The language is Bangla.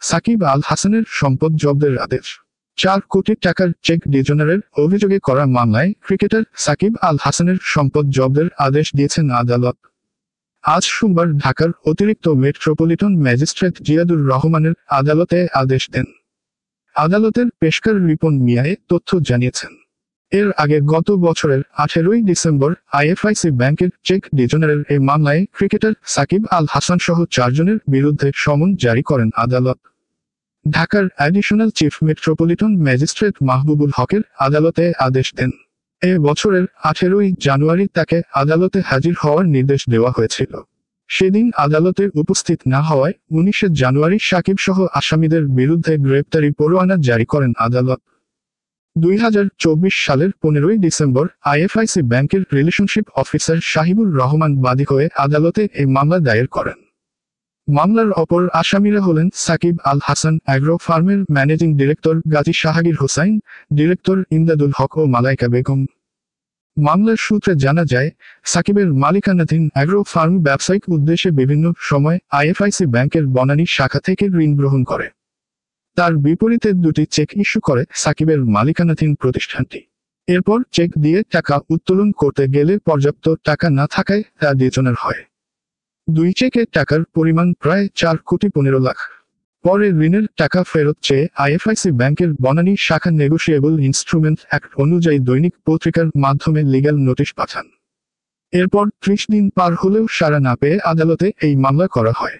সাকিব আল হাসানের সম্পদ জব্দের আদেশ। 4 কোটি টাকার চেক ডিজনারের অভিযোগে করা মামলায় ক্রিকেটার সাকিব আল হাসানের সম্পদ জব্দের আদেশ দিয়েছেন আদালত। আজ সোমবার ঢাকার অতিরিক্ত মেট্রোপলিটন ম্যাজিস্ট্রেট জিয়াদুর রহমানের আদালতে আদেশ দেন। আদালতের পেশকার রিপন মিয়া এ তথ্য জানিয়েছেন। এর আগে গত বছরের 18 ডিসেম্বর আইএফআইসি ব্যাংকের চেক ডিজনারের এই মামলায় ক্রিকেটার সাকিব আল হাসান সহ 4 জনের বিরুদ্ধে সমন জারি করেন আদালত। ঢাকার additional chief metropolitan magistrate Mahbubul হকের আদালতে আদেশ দেন। এ বছরের 18 জানুয়ারি তাকে আদালতে হাজির হওয়ার নির্দেশ দেওয়া হয়েছিল। সেদিন আদালতে উপস্থিত না হওয়ায় 19 জানুয়ারি সাকিব সহ আসামিদের বিরুদ্ধে গ্রেপ্তারি পরোয়ানা জারি করেন আদালত। 2024 সালের 15 ডিসেম্বর আইএফআইসি ব্যাংকের রিলেশনশিপ অফিসার শাহিবুর রহমান বাদী হয়ে আদালতে এই মামলা দায়ের করেন। মামলার অপর আসামিরা হলেন সাকিব আল হাসান, অ্যাগ্রো ফার্মের managing director Gazi Shahagir Hossain, director Imdadul Haque ও মালাইকা বেগম। মামলার সূত্রে জানা যায়, সাকিবের মালিকানাধীন অ্যাগ্রো ফার্ম ব্যবসায়িক উদ্দেশ্যে বিভিন্ন সময় আইএফআইসি ব্যাংকের বনানী শাখা থেকে ঋণ গ্রহণ করে। তার বিপরীতে 2টি চেক ইস্যু করে সাকিবের মালিকানাধীন প্রতিষ্ঠানটি। এরপর চেক দিয়ে টাকা উত্তোলন করতে গেলে পর্যাপ্ত টাকা না থাকায় তা ডিজনার হয়। 2 চেকে টাকার পরিমাণ প্রায় 4 কোটি 15 লাখ। পরে ঋণের টাকা ফেরত চেয়ে আইএফআইসি ব্যাংকের বনানী শাখা নেগোশিয়েবল ইনস্ট্রুমেন্ট অ্যাক্ট অনুযায়ী দৈনিক পত্রিকার মাধ্যমে লিগ্যাল নোটিশ পাঠান। এরপর 30 দিন পার হলেও সাড়া না পেয়ে আদালতে এই মামলা করা হয়।